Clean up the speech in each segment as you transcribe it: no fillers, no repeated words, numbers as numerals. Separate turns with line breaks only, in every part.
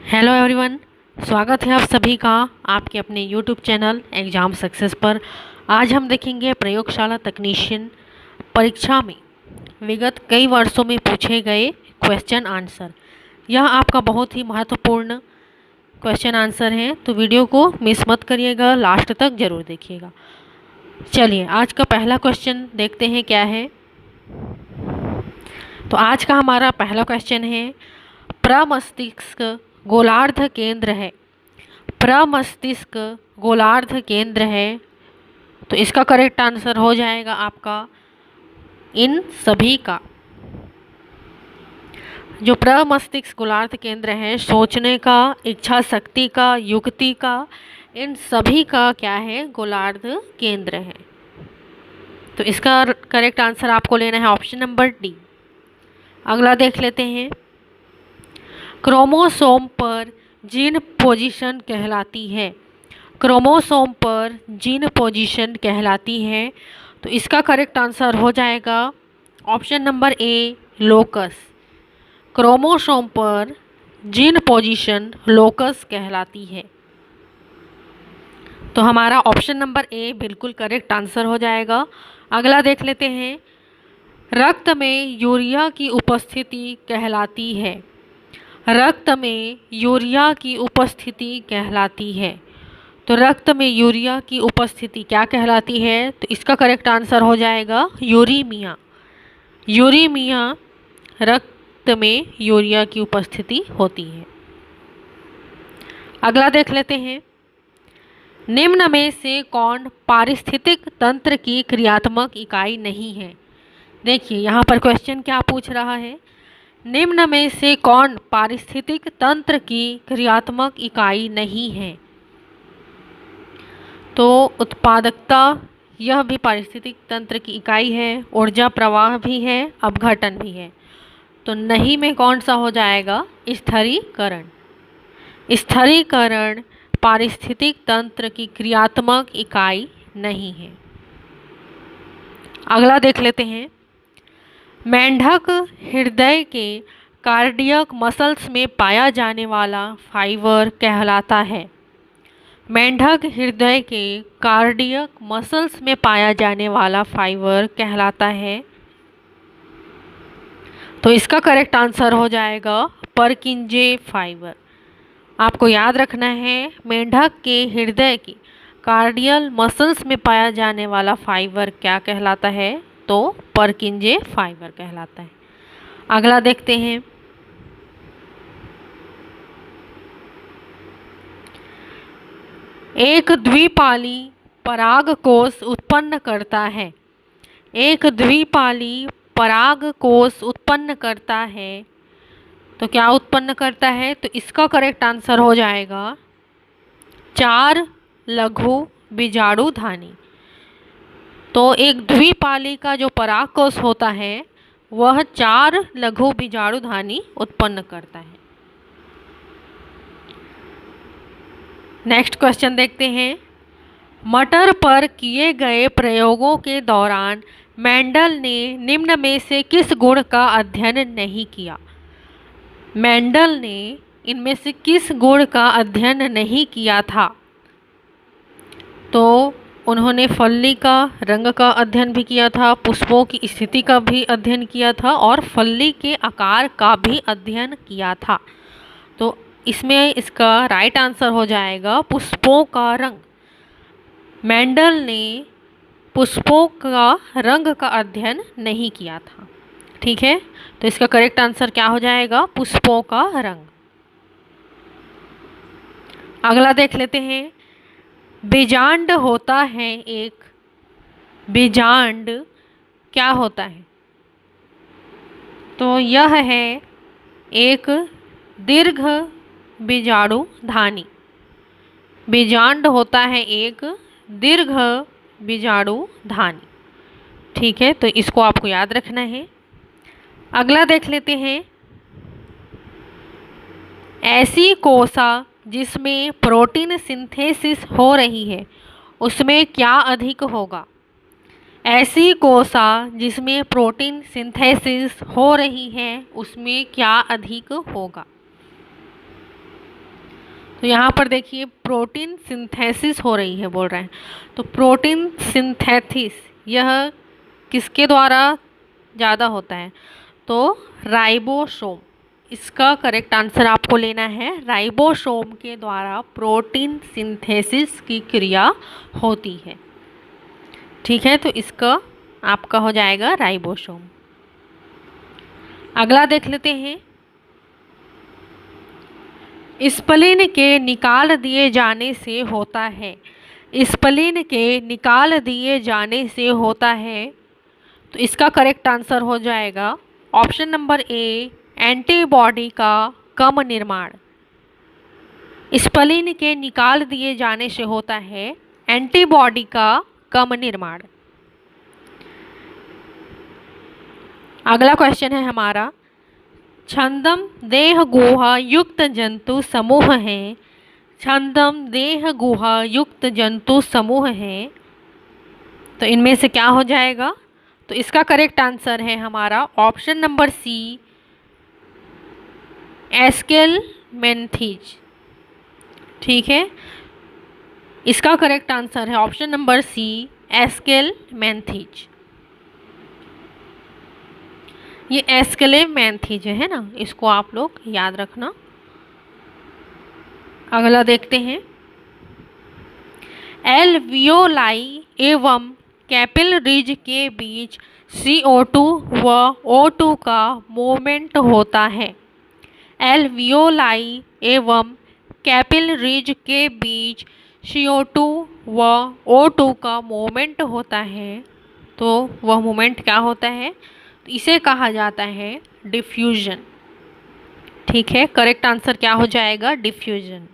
Hello everyone, स्वागत है आप सभी का आपके अपने यूट्यूब चैनल एग्ज़ाम सक्सेस पर। आज हम देखेंगे प्रयोगशाला तकनीशियन परीक्षा में विगत कई वर्षों में पूछे गए क्वेश्चन आंसर। यह आपका बहुत ही महत्वपूर्ण क्वेश्चन आंसर है, तो वीडियो को मिस मत करिएगा, लास्ट तक ज़रूर देखिएगा। चलिए आज का पहला क्वेश्चन देखते हैं क्या है। तो आज का हमारा पहला क्वेश्चन है, प्रमस्तिष्क गोलार्ध केंद्र है। प्रमस्तिष्क गोलार्ध केंद्र है, तो इसका करेक्ट आंसर हो जाएगा आपका इन सभी का। जो प्रमस्तिष्क गोलार्ध केंद्र है, सोचने का, इच्छा शक्ति का, युक्ति का, इन सभी का क्या है, गोलार्ध केंद्र है। तो इसका करेक्ट आंसर आपको लेना है ऑप्शन नंबर डी। अगला देख लेते हैं, क्रोमोसोम पर जीन पोजीशन कहलाती है। क्रोमोसोम पर जीन पोजीशन कहलाती है, तो इसका करेक्ट आंसर हो जाएगा option number A, locus. Chromosome पर जीन पोजीशन लोकस कहलाती है, तो हमारा ऑप्शन नंबर ए बिल्कुल करेक्ट आंसर हो जाएगा। अगला देख लेते हैं, रक्त में यूरिया की उपस्थिति कहलाती है। रक्त में यूरिया की उपस्थिति कहलाती है, तो रक्त में यूरिया की उपस्थिति क्या कहलाती है, तो इसका करेक्ट आंसर हो जाएगा यूरीमिया। यूरीमिया रक्त में यूरिया की उपस्थिति होती है। अगला देख लेते हैं, निम्न में से कौन पारिस्थितिक तंत्र की क्रियात्मक इकाई नहीं है। देखिए यहाँ पर क्वेश्चन क्या पूछ रहा है, निम्न में से कौन पारिस्थितिक तंत्र की क्रियात्मक इकाई नहीं है। तो उत्पादकता यह भी पारिस्थितिक तंत्र की इकाई है, ऊर्जा प्रवाह भी है, अपघटन भी है, तो नहीं में कौन सा हो जाएगा, स्थिरीकरण। स्थिरीकरण पारिस्थितिक तंत्र की क्रियात्मक इकाई नहीं है। अगला देख लेते हैं, मेंढक हृदय के कार्डियक मसल्स में पाया जाने वाला फाइबर कहलाता है। मेंढक हृदय के कार्डियक मसल्स में पाया जाने वाला फाइबर कहलाता है, तो इसका करेक्ट आंसर हो जाएगा परकिंजे फाइबर। आपको याद रखना है, मेंढक के हृदय की कार्डियल मसल्स में पाया जाने वाला फाइबर क्या कहलाता है, तो परकिंजे फाइबर कहलाता है। अगला देखते हैं, एक द्विपाली परागकोश उत्पन्न करता है। एक द्विपाली परागकोश उत्पन्न करता है, तो क्या उत्पन्न करता है, तो इसका करेक्ट आंसर हो जाएगा 4 लघु बीजाणुधानी। तो एक द्विपाली का जो परागकोश होता है वह 4 लघु बीजाणुधानी उत्पन्न करता है। नेक्स्ट क्वेश्चन देखते हैं, मटर पर किए गए प्रयोगों के दौरान मेंडल ने निम्न में से किस गुण का अध्ययन नहीं किया। मेंडल ने इनमें से किस गुण का अध्ययन नहीं किया था, तो उन्होंने फल्ली का रंग का अध्ययन भी किया था, पुष्पों की स्थिति का भी अध्ययन किया था, और फल्ली के आकार का भी अध्ययन किया था। तो इसमें इसका राइट आंसर हो जाएगा पुष्पों का रंग। मेंडल ने पुष्पों का रंग का अध्ययन नहीं किया था। ठीक है, तो इसका करेक्ट आंसर क्या हो जाएगा, पुष्पों का रंग। अगला देख लेते हैं, बीजांड होता है एक। बीजांड क्या होता है, तो यह है एक दीर्घ बीजाणुधानी। बीजांड होता है एक दीर्घ बीजाणुधानी। ठीक है, तो इसको आपको याद रखना है। अगला देख लेते हैं, ऐसी कोसा जिसमें प्रोटीन सिंथेसिस हो रही है उसमें क्या अधिक होगा। ऐसी कोसा जिसमें प्रोटीन सिंथेसिस हो रही है उसमें क्या अधिक होगा। तो यहाँ पर देखिए प्रोटीन सिंथेसिस हो रही है बोल रहे हैं। तो प्रोटीन सिंथेसिस यह किसके द्वारा ज़्यादा होता है? तो राइबोसोम, इसका करेक्ट आंसर आपको लेना है। राइबोसोम के द्वारा प्रोटीन सिंथेसिस की क्रिया होती है। ठीक है, तो इसका आपका हो जाएगा राइबोसोम। अगला देख लेते हैं। स्प्लीन के निकाल दिए जाने से होता है। स्प्लीन के निकाल दिए जाने से होता है, तो इसका करेक्ट आंसर हो जाएगा ऑप्शन नंबर ए, एंटीबॉडी का कम निर्माण। स्प्लीन के निकाल दिए जाने से होता है एंटीबॉडी का कम निर्माण। अगला क्वेश्चन है हमारा, छंदम देह गुहा युक्त जंतु समूह है। छंदम देह गुहा युक्त जंतु समूह है, तो इनमें से क्या हो जाएगा? तो इसका करेक्ट आंसर है हमारा ऑप्शन नंबर सी, एस्केलमेंथीज। ठीक है, इसका करेक्ट आंसर है ऑप्शन नंबर सी, एस्केलमेंथीज। ये एस्केलमेंथीज है ना, इसको आप लोग याद रखना। अगला देखते हैं। एल्वियोलाई एवं कैपिलरीज के बीच CO2 व O2 का मूवमेंट होता है। एल्वियोलाई एवं कैपिलरीज के बीच CO2 व O2 का मूवमेंट होता है, तो वह मूवमेंट क्या होता है? तो इसे कहा जाता है डिफ्यूजन। ठीक है, करेक्ट आंसर क्या हो जाएगा? डिफ्यूजन।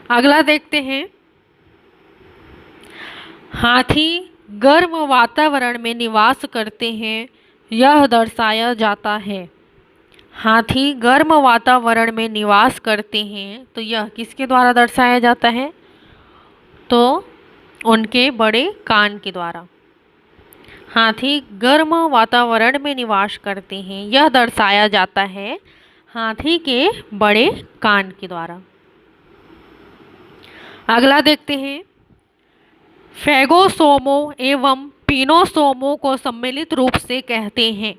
अगला देखते हैं। हाथी गर्म वातावरण में निवास करते हैं, यह दर्शाया जाता है। हाथी गर्म वातावरण में निवास करते हैं, तो यह किसके द्वारा दर्शाया जाता है? तो उनके बड़े कान के द्वारा। हाथी गर्म वातावरण में निवास करते हैं, यह दर्शाया जाता है हाथी के बड़े कान के द्वारा। अगला देखते हैं। फेगोसोमो एवं पिनोसोमो को सम्मिलित रूप से कहते हैं।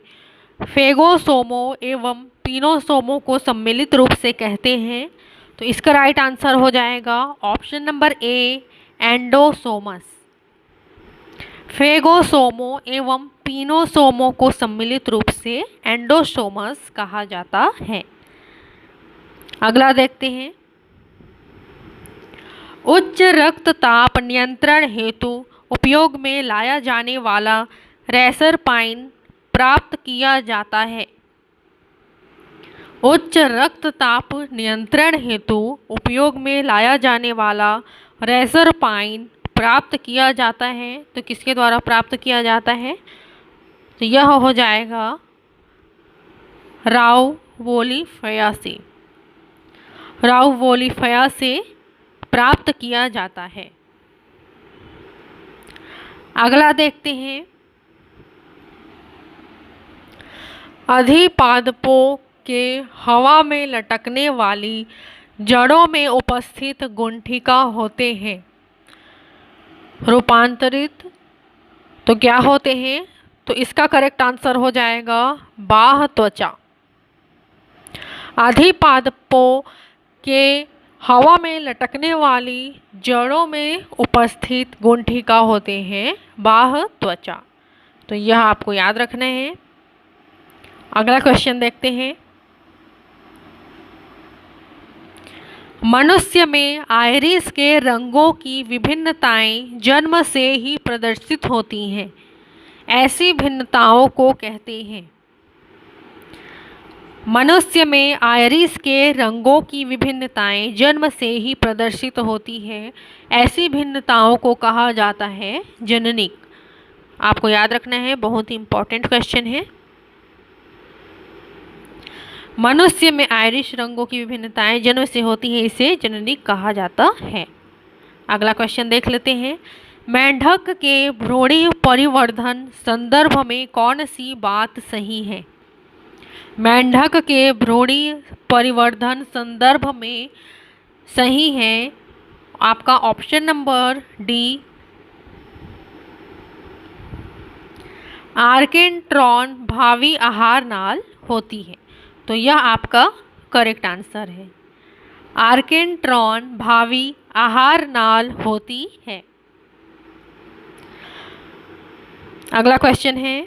फेगोसोमो एवं पिनोसोमो को सम्मिलित रूप से कहते हैं, तो इसका राइट आंसर हो जाएगा ऑप्शन नंबर ए, एंडोसोमस। फेगोसोमो एवं पिनोसोमो को सम्मिलित रूप से एंडोसोमस कहा जाता है। अगला देखते हैं। उच्च रक्तचाप नियंत्रण हेतु उपयोग में लाया जाने वाला रेसरपाइन प्राप्त किया जाता है। उच्च रक्तचाप नियंत्रण हेतु उपयोग में लाया जाने वाला रेसरपाइन प्राप्त किया जाता है, तो किसके द्वारा प्राप्त किया जाता है? तो यह हो जाएगा राउवोलिफेरा से। राउवोलिफेरा से प्राप्त किया जाता है। अगला देखते हैं। अधिपादपों के हवा में लटकने वाली जड़ों में उपस्थित गुंठिका होते हैं। रूपांतरित तो क्या होते हैं? तो इसका करेक्ट आंसर हो जाएगा बाह्य त्वचा। अधिपादपों के हवा में लटकने वाली जड़ों में उपस्थित गुंठिका होते हैं बाह्य त्वचा। तो यह आपको याद रखना है। अगला क्वेश्चन देखते हैं। मनुष्य में आइरिस के रंगों की विभिन्नताएं जन्म से ही प्रदर्शित होती हैं। ऐसी भिन्नताओं को कहते हैं। मनुष्य में आइरिस के रंगों की विभिन्नताएं जन्म से ही प्रदर्शित होती है। ऐसी भिन्नताओं को कहा जाता है जननिक। आपको याद रखना है, बहुत ही इंपॉर्टेंट क्वेश्चन है। मनुष्य में आइरिस रंगों की विभिन्नताएं जन्म से होती है, इसे जननिक कहा जाता है। अगला क्वेश्चन देख लेते हैं। मेंढक के भ्रूणी परिवर्धन संदर्भ में कौन सी बात सही है? मेंढक के भ्रूणी परिवर्धन संदर्भ में सही है आपका ऑप्शन नंबर डी, आर्केंट्रॉन भावी आहार नाल होती है। तो यह आपका करेक्ट आंसर है। आर्केंट्रॉन भावी आहार नाल होती है। अगला क्वेश्चन है,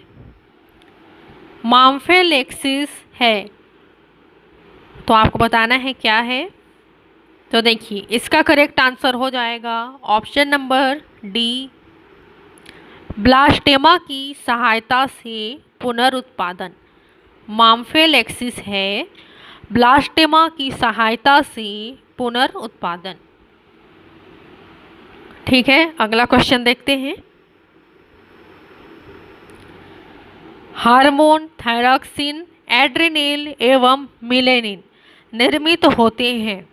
माम्फेलेक्सिस है, तो आपको बताना है क्या है। तो देखिए इसका करेक्ट आंसर हो जाएगा ऑप्शन नंबर डी, ब्लास्टेमा की सहायता से पुनरुत्पादन। माम्फेलेक्सिस है ब्लास्टेमा की सहायता से पुनरुत्पादन। ठीक है, अगला क्वेश्चन देखते हैं। हार्मोन थायरॉक्सिन, एड्रेनिल एवं मिलेनिन निर्मित होते हैं।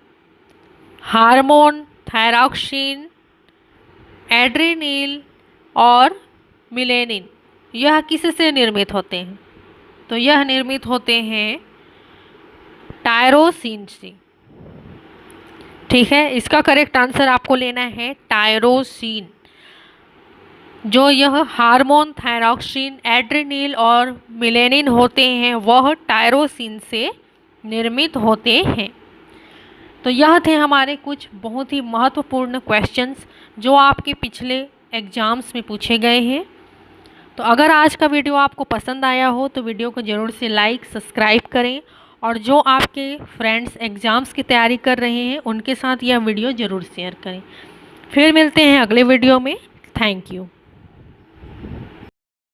हार्मोन थायरॉक्सिन, एड्रेनिल और मिलेनिन यह किससे निर्मित होते हैं? तो यह निर्मित होते हैं टायरोसिन से। ठीक है, इसका करेक्ट आंसर आपको लेना है टायरोसिन। जो यह हार्मोन थायरॉक्सिन, एड्रेनिल और मिलेनिन होते हैं वह टायरोसिन से निर्मित होते हैं। तो यह थे हमारे कुछ बहुत ही महत्वपूर्ण क्वेश्चंस जो आपके पिछले एग्ज़ाम्स में पूछे गए हैं। तो अगर आज का वीडियो आपको पसंद आया हो तो वीडियो को ज़रूर से लाइक सब्सक्राइब करें, और जो आपके फ्रेंड्स एग्ज़ाम्स की तैयारी कर रहे हैं उनके साथ यह वीडियो ज़रूर शेयर करें। फिर मिलते हैं अगले वीडियो में। Thank you.